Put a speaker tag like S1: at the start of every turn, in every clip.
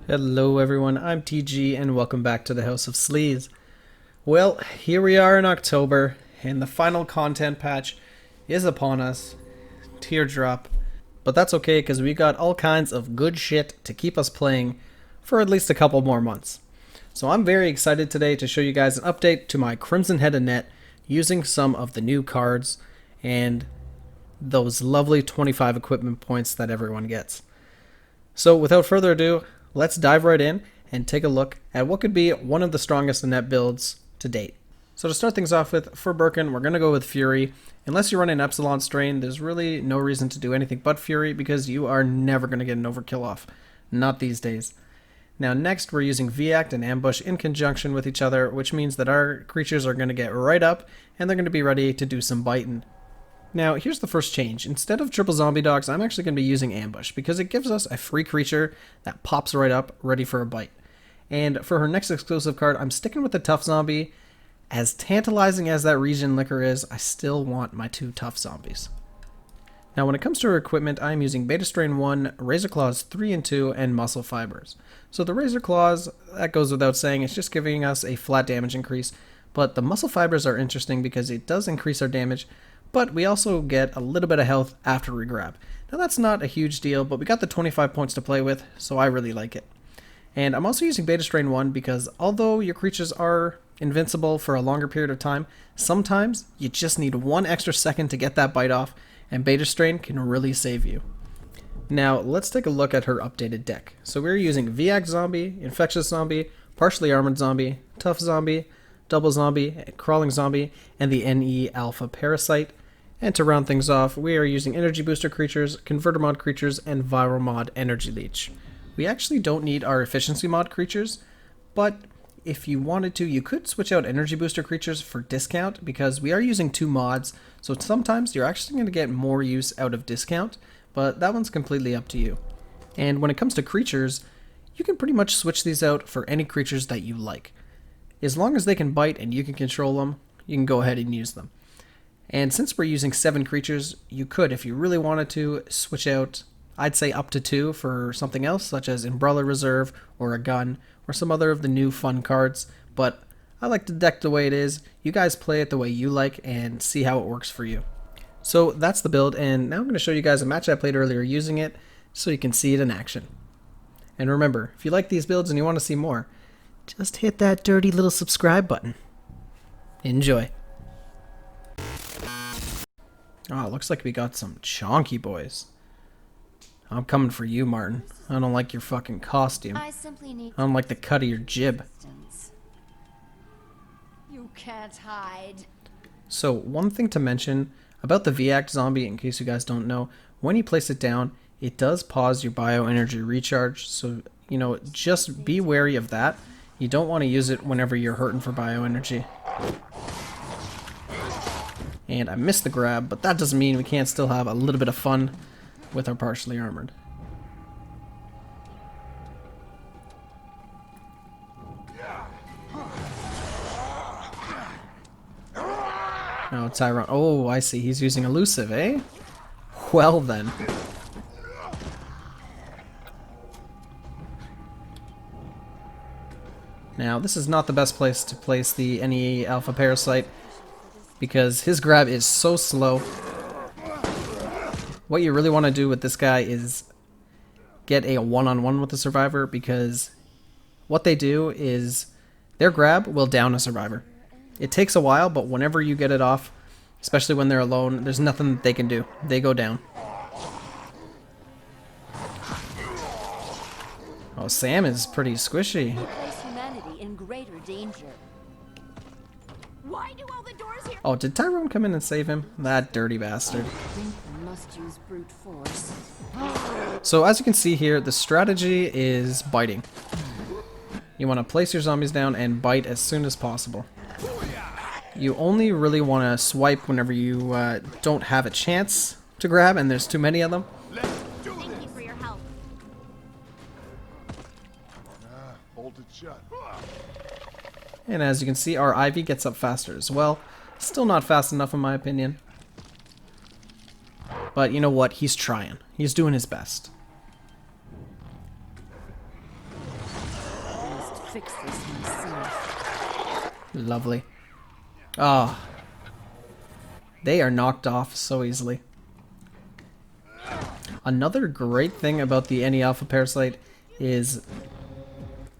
S1: Hello everyone, I'm TG and welcome back to the House of Sleaze. Well, here we are in October and the final content patch is upon us. Teardrop. But that's okay because we got all kinds of good shit to keep us playing for at least a couple more months. So I'm very excited today to show you guys an update to my Crimson Head Annette using some of the new cards and those lovely 25 equipment points that everyone gets. So without further ado, let's dive right in and take a look at what could be one of the strongest Annette builds to date. So to start things off with, for Birkin, we're going to go with Fury. Unless you're running Epsilon Strain, there's really no reason to do anything but Fury because you are never going to get an overkill off. Not these days. Now next, we're using V-Act and Ambush in conjunction with each other, which means that our creatures are going to get right up and they're going to be ready to do some biting. Now, here's the first change. Instead of triple zombie dogs, I'm actually going to be using Ambush because it gives us a free creature that pops right up, ready for a bite. And for her next exclusive card, I'm sticking with the tough zombie. As tantalizing as that regen liquor is, I still want my two tough zombies. Now, when it comes to her equipment, I'm using Beta Strain 1, Razor Claws 3 and 2, and Muscle Fibers. So the Razor Claws, that goes without saying, it's just giving us a flat damage increase. But the Muscle Fibers are interesting because it does increase our damage, but we also get a little bit of health after we grab. Now that's not a huge deal, but we got the 25 points to play with, so I really like it. And I'm also using Beta Strain 1 because although your creatures are invincible for a longer period of time, sometimes you just need one extra second to get that bite off, and Beta Strain can really save you. Now let's take a look at her updated deck. So we're using V-Act Zombie, Infectious Zombie, Partially Armored Zombie, Tough Zombie, Double Zombie, Crawling Zombie, and the NE Alpha Parasite. And to round things off, we are using Energy Booster creatures, Converter Mod creatures, and Viral Mod Energy Leech. We actually don't need our Efficiency Mod creatures, but if you wanted to, you could switch out Energy Booster creatures for discount because we are using two mods, so sometimes you're actually going to get more use out of discount, but that one's completely up to you. And when it comes to creatures, you can pretty much switch these out for any creatures that you like. As long as they can bite and you can control them, you can go ahead and use them. And since we're using 7 creatures, you could, if you really wanted to, switch out, I'd say up to 2 for something else, such as Umbrella Reserve, or a gun, or some other of the new fun cards. But I like the deck the way it is. You guys play it the way you like and see how it works for you. So that's the build, and now I'm going to show you guys a match I played earlier using it, so you can see it in action. And remember, if you like these builds and you want to see more, just hit that dirty little subscribe button. Enjoy. Oh, it looks like we got some chonky boys. I'm coming for you, Martin. I don't like your fucking costume. I don't like the cut of your jib.
S2: You can't hide.
S1: So, one thing to mention about the V-Act zombie, in case you guys don't know, when you place it down, it does pause your bioenergy recharge. So, just be wary of that. You don't want to use it whenever you're hurting for bioenergy. And I missed the grab, but that doesn't mean we can't still have a little bit of fun with our partially armored. Oh, Tyrone. Oh, I see. He's using elusive, eh? Well then. Now, this is not the best place to place the NE Alpha Parasite, because his grab is so slow. What you really want to do with this guy is get a one-on-one with the survivor, because what they do is their grab will down a survivor. It takes a while, but whenever you get it off, especially when they're alone, there's nothing that they can do. They go down. Oh, Sam is pretty squishy.
S2: Place humanity in greater danger. Why do all the doors here?
S1: Oh, did Tyrone come in and save him? That dirty bastard.
S2: Must use brute force.
S1: So as you can see here, the strategy is biting. You want to place your zombies down and bite as soon as possible. You only really want to swipe whenever you don't have a chance to grab and there's too many of them.
S2: Thank you for your help.
S3: Hold it shut.
S1: And as you can see, our Ivy gets up faster as well. Still not fast enough in my opinion. But you know what? He's trying. He's doing his best.
S2: fix this myself.
S1: Lovely. Ah. They are knocked off so easily. Another great thing about the any alpha parasite is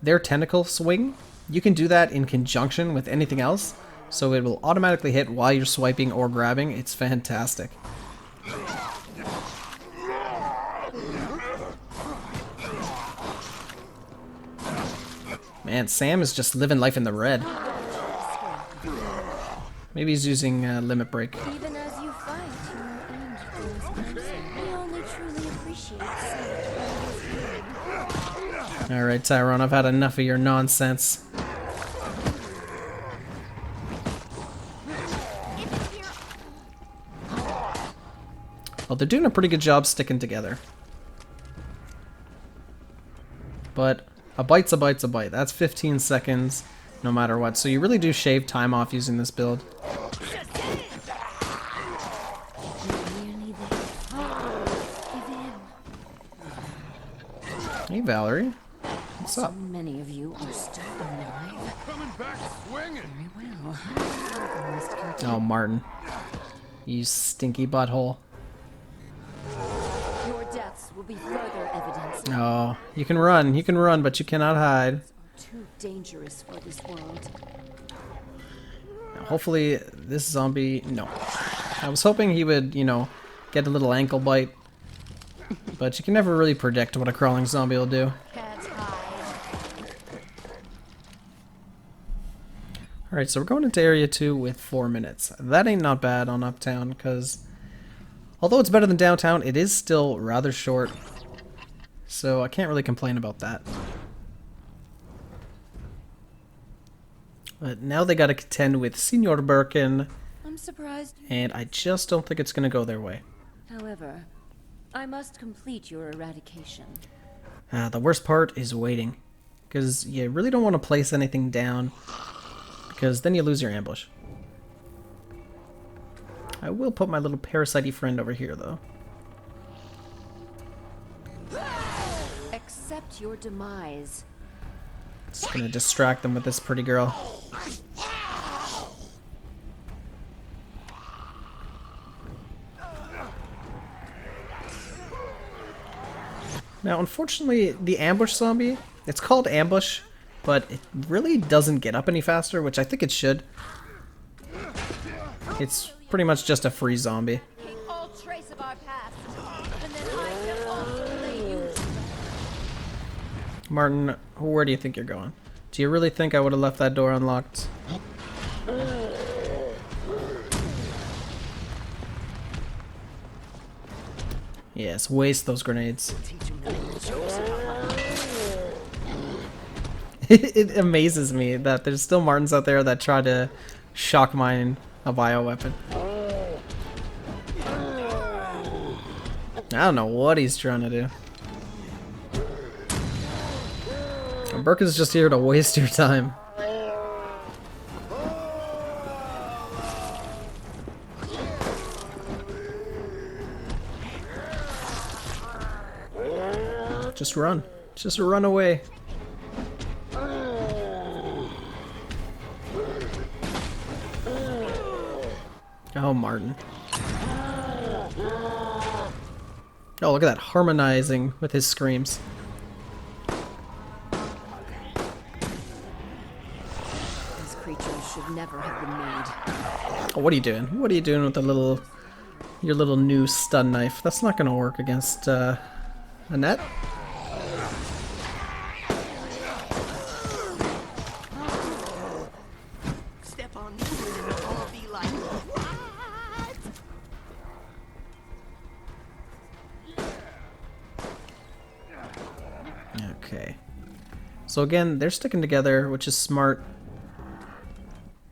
S1: their tentacle swing. You can do that in conjunction with anything else, so it will automatically hit while you're swiping or grabbing. It's fantastic. Man, Sam is just living life in the red. Maybe he's using limit break.
S2: Even as you fight, your end grows closer. We only truly appreciate sight.
S1: Alright, Tyrone, I've had enough of your nonsense. Well, they're doing a pretty good job sticking together. But a bite's a bite's a bite. That's 15 seconds no matter what. So you really do shave time off using this build. Hey, Valerie. What's up?
S2: So many of you are still alive.
S3: Coming back swinging.
S2: Very well. I must continue.
S1: Oh, Martin. You stinky butthole.
S2: Your deaths will be further evidence.
S1: Oh, you can run, but you cannot hide.
S2: Too dangerous for this world.
S1: Hopefully this zombie... No. I was hoping he would, you know, get a little ankle bite. But you can never really predict what a crawling zombie will do.
S2: Can't hide.
S1: Alright, so we're going into Area 2 with 4 minutes. That ain't not bad on Uptown, because although it's better than Downtown, it is still rather short. So I can't really complain about that. But now they gotta contend with Senor Birkin,
S2: I'm surprised.
S1: and I just don't think it's gonna go their way.
S2: However, I must complete your eradication.
S1: The worst part is waiting, because you really don't want to place anything down, because then you lose your ambush. I will put my little parasite-y friend over here, though.
S2: Accept your demise.
S1: Just gonna distract them with this pretty girl. Now, unfortunately, the ambush zombie, it's called ambush, but it really doesn't get up any faster, which I think it should. It's pretty much just a free zombie.
S2: Keep all trace of our past, and then I can also lay you.
S1: Martin, where do you think you're going? Do you really think I would have left that door unlocked? Yes, waste those grenades. It amazes me that there's still Martins out there that try to shock mine a bioweapon. I don't know what he's trying to do. Burke is just here to waste your time. Just run. Just run away. Oh, Martin. Oh, look at that, harmonizing with his screams.
S2: These creatures should never have been made.
S1: Oh, what are you doing? What are you doing with your little new stun knife? That's not gonna work against Annette.
S4: Step on me and it'll all be like, what?
S1: Okay. So again, they're sticking together, which is smart.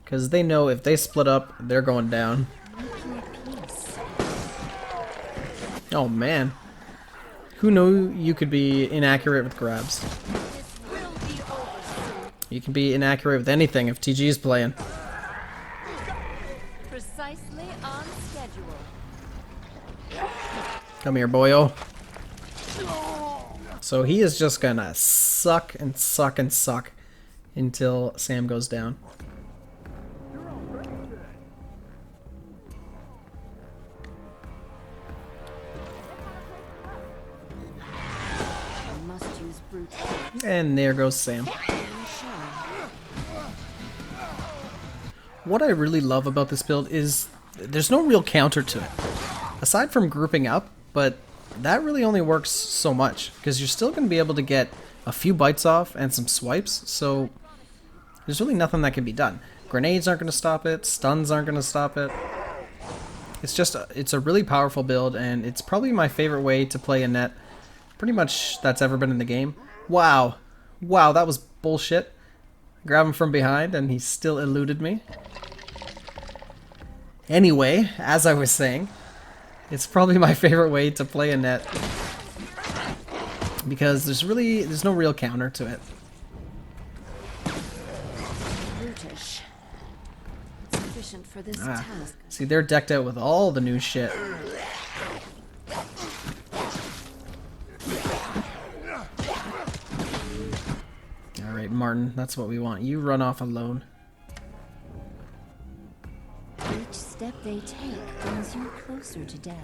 S1: Because they know if they split up, they're going down. Oh man. Who knew you could be inaccurate with grabs? You can be inaccurate with anything if TG is playing.
S2: Precisely on schedule.
S1: Come here, boyo. So he is just gonna suck and suck and suck until Sam goes down.
S2: I must use brute force.
S1: And there goes Sam. What I really love about this build is there's no real counter to it. Aside from grouping up, but that really only works so much, because you're still going to be able to get a few bites off and some swipes, so there's really nothing that can be done. Grenades aren't going to stop it, stuns aren't going to stop it. It's just, it's a really powerful build, and it's probably my favorite way to play Annette pretty much that's ever been in the game. Wow. Wow, that was bullshit. Grab him from behind, and he still eluded me. Anyway, as I was saying, it's probably my favorite way to play Annette because there's no real counter to it.
S2: Brutish. Sufficient for this task.
S1: See, they're decked out with all the new shit. Alright, Martin, that's what we want. You run off alone.
S2: Each step they take brings you closer to death.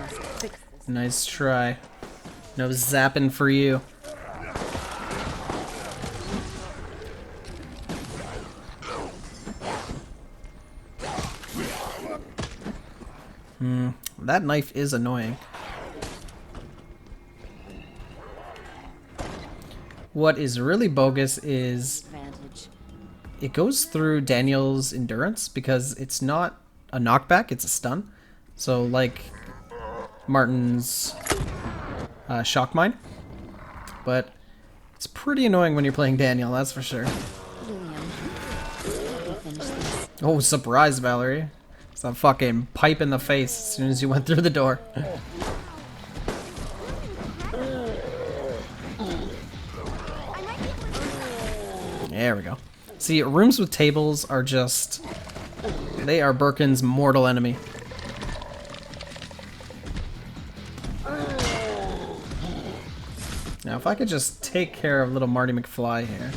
S2: Must fix this.
S1: Nice try. No zapping for you. That knife is annoying. What is really bogus is
S2: Advantage.
S1: it goes through Daniel's endurance because it's not a knockback, it's a stun. So like Martin's shock mine. But it's pretty annoying when you're playing Daniel, that's for sure.
S2: William, let me finish this.
S1: Oh, surprise, Valerie. It's a fucking pipe in the face as soon as you went through the door. There we go. See, rooms with tables are just... they are Birkin's mortal enemy. Now, if I could just take care of little Marty McFly here.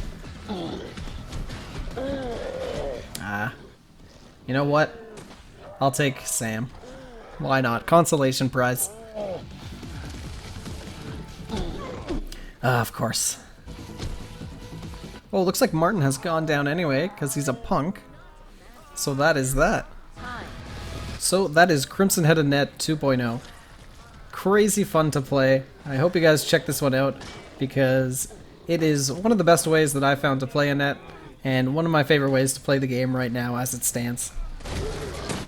S1: Ah. You know what? I'll take Sam. Why not? Consolation prize. Of course. Oh, looks like Martin has gone down anyway, because he's a punk. So that is that. So that is Crimson Head Annette 2.0. Crazy fun to play. I hope you guys check this one out, because it is one of the best ways that I found to play Annette, and one of my favorite ways to play the game right now as it stands.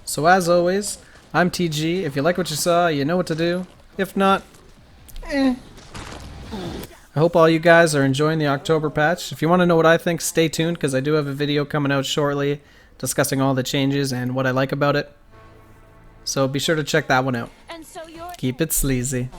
S1: So as always, I'm TG. If you like what you saw, you know what to do. If not, I hope all you guys are enjoying the October patch. If you want to know what I think, stay tuned, because I do have a video coming out shortly discussing all the changes and what I like about it. So be sure to check that one out.
S2: And so you're
S1: Keep it sleazy.